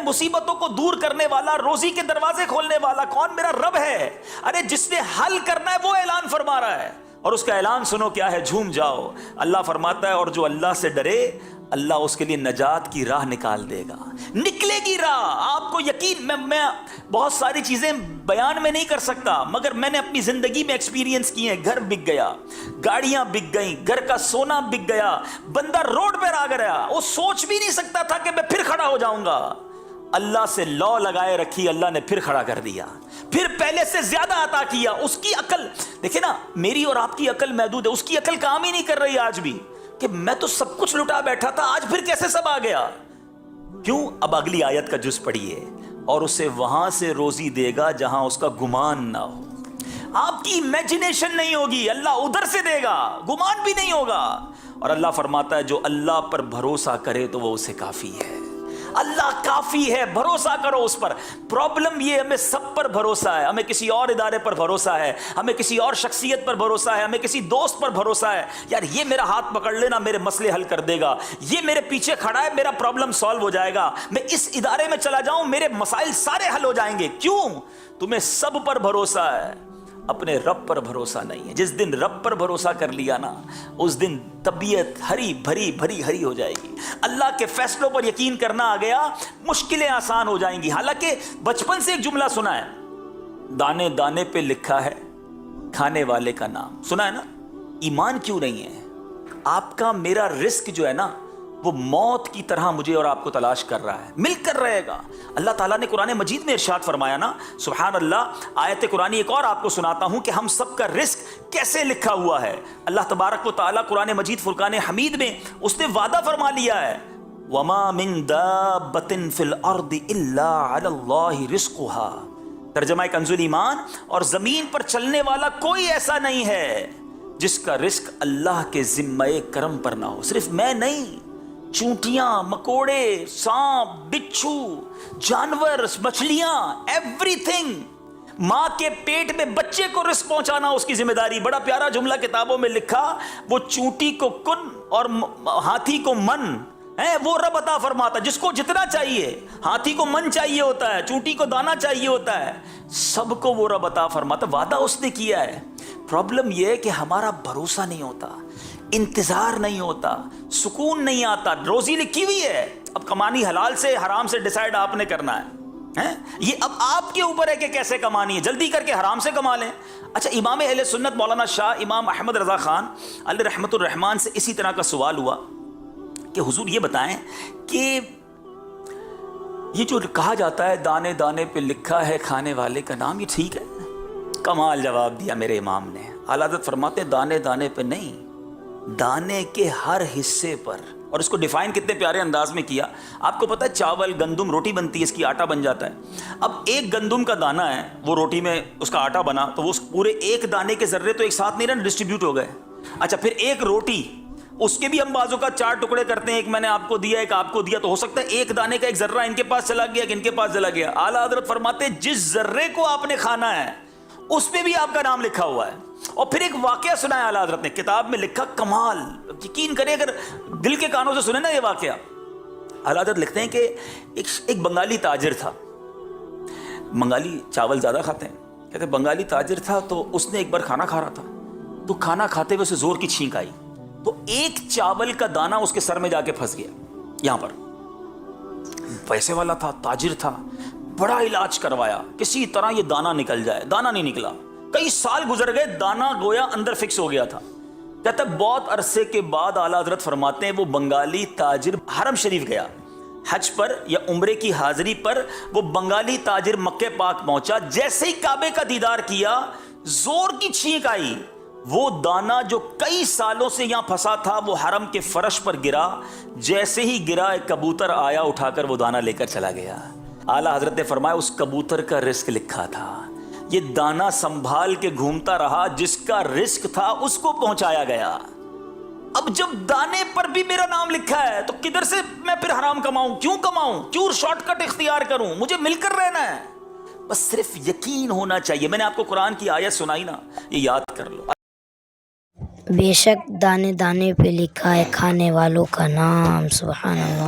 مصیبتوں کو دور کرنے والا، روزی کے دروازے کھولنے والا کون؟ میرا رب ہے۔ ارے جس نے حل کرنا ہے وہ اعلان فرما رہا ہے، اور اس کا اعلان سنو کیا ہے، جھوم جاؤ۔ اللہ فرماتا ہے اور جو اللہ سے ڈرے اللہ اس کے لیے نجات کی راہ نکال دے گا، نکلے گی راہ۔ آپ کو یقین، میں بہت ساری چیزیں بیان میں نہیں کر سکتا، مگر میں نے اپنی زندگی میں ایکسپیرینس کی ہیں۔ گھر بک گیا، گاڑیاں بک گئیں، گھر کا سونا بک گیا، بندہ روڈ پر آ گیا، وہ سوچ بھی نہیں سکتا تھا کہ میں پھر کھڑا ہو جاؤں گا۔ اللہ سے لو لگائے رکھی، اللہ نے پھر کھڑا کر دیا، پھر پہلے سے زیادہ عطا کیا۔ اس کی عقل دیکھیں نا، میری اور آپ کی عقل محدود ہے، اس کی عقل کام ہی نہیں کر رہی آج بھی، کہ میں تو سب کچھ لٹا بیٹھا تھا، آج پھر کیسے سب آ گیا؟ کیوں؟ اب اگلی آیت کا جز پڑھیے، اور اسے وہاں سے روزی دے گا جہاں اس کا گمان نہ ہو۔ آپ کی امیجنیشن نہیں ہوگی، اللہ ادھر سے دے گا، گمان بھی نہیں ہوگا۔ اور اللہ فرماتا ہے جو اللہ پر بھروسہ کرے تو وہ اسے کافی ہے۔ اللہ کافی ہے، بھروسہ کرو اس پر۔ پرابلم یہ ہمیں سب پر بھروسہ ہے، ہمیں کسی اور ادارے پر بھروسہ ہے، ہمیں کسی اور شخصیت پر بھروسہ ہے، ہمیں کسی دوست پر بھروسہ ہے، یار یہ میرا ہاتھ پکڑ لینا میرے مسئلے حل کر دے گا، یہ میرے پیچھے کھڑا ہے میرا پرابلم سالو ہو جائے گا، میں اس ادارے میں چلا جاؤں میرے مسائل سارے حل ہو جائیں گے۔ کیوں؟ تمہیں سب پر بھروسہ ہے، اپنے رب پر بھروسہ نہیں ہے۔ جس دن رب پر بھروسہ کر لیا نا، اس دن طبیعت ہری بھری ہو جائے گی۔ اللہ کے فیصلوں پر یقین کرنا آ گیا، مشکلیں آسان ہو جائیں گی۔ حالانکہ بچپن سے ایک جملہ سنا ہے، دانے دانے پہ لکھا ہے کھانے والے کا نام، سنا ہے نا؟ ایمان کیوں نہیں ہے؟ آپ کا میرا رزق جو ہے نا، وہ موت کی طرح مجھے اور آپ کو تلاش کر رہا ہے، مل کر رہے گا۔ اللہ تعالیٰ نے قرآن مجید میں ارشاد فرمایا نا، سبحان اللہ، آیت قرآنی ایک اور آپ کو سناتا ہوں کہ ہم سب کا رزق کیسے لکھا ہوا ہے۔ اللہ تبارک و تعالیٰ قرآن مجید فرقان حمید میں اس نے وعدہ فرما لیا ہے، وَمَا مِن دَابَّةٍ فِي الْأَرْضِ إِلَّا عَلَى اللَّهِ رِزْقُهَا۔ ترجمہ کنز ایمان، اور زمین پر چلنے والا کوئی ایسا نہیں ہے جس کا رزق اللہ کے ذمہ کرم پر نہ ہو۔ صرف میں نہیں، چونٹیاں، مکوڑے، سانپ، بچھو، جانور، مچھلیاں، ایوری تھنگ۔ ماں کے پیٹ میں بچے کو رزق پہنچانا اس کی ذمہ داری۔ بڑا پیارا جملہ کتابوں میں لکھا، وہ چونٹی کو کن اور ہاتھی کو من ہے، وہ رب عطا فرماتا، جس کو جتنا چاہیے۔ ہاتھی کو من چاہیے ہوتا ہے، چونٹی کو دانا چاہیے ہوتا ہے، سب کو وہ رب عطا فرماتا، وعدہ اس نے کیا ہے۔ پرابلم یہ ہے کہ ہمارا بھروسہ نہیں ہوتا، انتظار نہیں ہوتا، سکون نہیں آتا۔ روزی لکھی ہوئی ہے، اب کمانی حلال سے حرام سے ڈیسائیڈ آپ نے کرنا ہے، یہ اب آپ کے اوپر ہے کہ کیسے کمانی ہے۔ جلدی کر کے حرام سے کما لیں۔ اچھا، امام اہل سنت مولانا شاہ امام احمد رضا خان علیہ رحمت الرحمان سے اسی طرح کا سوال ہوا کہ حضور یہ بتائیں کہ یہ جو کہا جاتا ہے دانے دانے پہ لکھا ہے کھانے والے کا نام، یہ ٹھیک ہے؟ کمال جواب دیا میرے امام نے۔ اعلیٰ حضرت فرماتے ہیں دانے دانے پہ نہیں، دانے کے ہر حصے پر۔ اور اس کو ڈیفائن کتنے پیارے انداز میں کیا۔ آپ کو پتہ ہے چاول، گندم، روٹی بنتی ہے، اس کی آٹا بن جاتا ہے۔ اب ایک گندم کا دانہ ہے، وہ روٹی میں اس کا آٹا بنا، تو وہ پورے ایک دانے کے ذرے تو ایک ساتھ نہیں رہے، ڈسٹریبیوٹ ہو گئے۔ اچھا، پھر ایک روٹی، اس کے بھی ہم بازو کا 4 ٹکڑے کرتے ہیں، ایک میں نے آپ کو دیا، ایک آپ کو دیا، تو ہو سکتا ہے ایک دانے کا ایک ذرہ ان کے پاس چلا گیا، ایک ان کے پاس چلا گیا۔ اعلیٰ حضرت فرماتے ہیں جس ذرے کو آپ نے کھانا ہے اس پہ بھی آپ کا نام لکھا ہوا ہے۔ اور پھر ایک واقعہ سنایا اعلیٰ حضرت نے، کتاب میں لکھا، کمال، یقین کریں اگر دل کے کانوں سے سنیں نا یہ واقعہ۔ اعلیٰ حضرت لکھتے ہیں کہ ایک بنگالی تاجر تھا، بنگالی چاول زیادہ کھاتے ہیں، کہتے ہیں بنگالی تاجر تھا، تو اس نے ایک بار کھانا کھا رہا تھا، تو کھانا کھاتے ہوئے اسے زور کی چھینک آئی، تو ایک چاول کا دانہ اس کے سر میں جا کے پھنس گیا یہاں پر۔ پیسے والا تھا، تاجر تھا، بڑا علاج کروایا کسی طرح یہ دانہ نکل جائے، دانہ نہیں نکلا، کئی سال گزر گئے، دانہ گویا اندر فکس ہو گیا تھا۔ کہتا ہے بہت عرصے کے بعد اعلیٰ حضرت فرماتے ہیں وہ بنگالی تاجر حرم شریف گیا، حج پر یا عمرے کی حاضری پر وہ بنگالی تاجر مکہ پاک پہنچا، جیسے ہی کعبے کا دیدار کیا زور کی چھینک آئی، وہ دانہ جو کئی سالوں سے یہاں پھنسا تھا وہ حرم کے فرش پر گرا، جیسے ہی گرا ایک کبوتر آیا اٹھا کر وہ دانہ لے کر چلا گیا۔ اعلیٰ حضرت نے فرمایا اس کبوتر کا رزق لکھا تھا، یہ دانہ سنبھال کے گھومتا رہا، جس کا رزق تھا اس کو پہنچایا گیا۔ اب جب دانے پر بھی میرا نام لکھا ہے تو کدھر سے میں پھر حرام کماؤں؟ کیوں شارٹ کٹ اختیار کروں؟ مجھے مل کر رہنا ہے، بس صرف یقین ہونا چاہیے۔ میں نے آپ کو قرآن کی آیت سنائی نا، یہ یاد کر لو، بے شک دانے دانے پہ لکھا ہے کھانے والوں کا نام، سبحان اللہ۔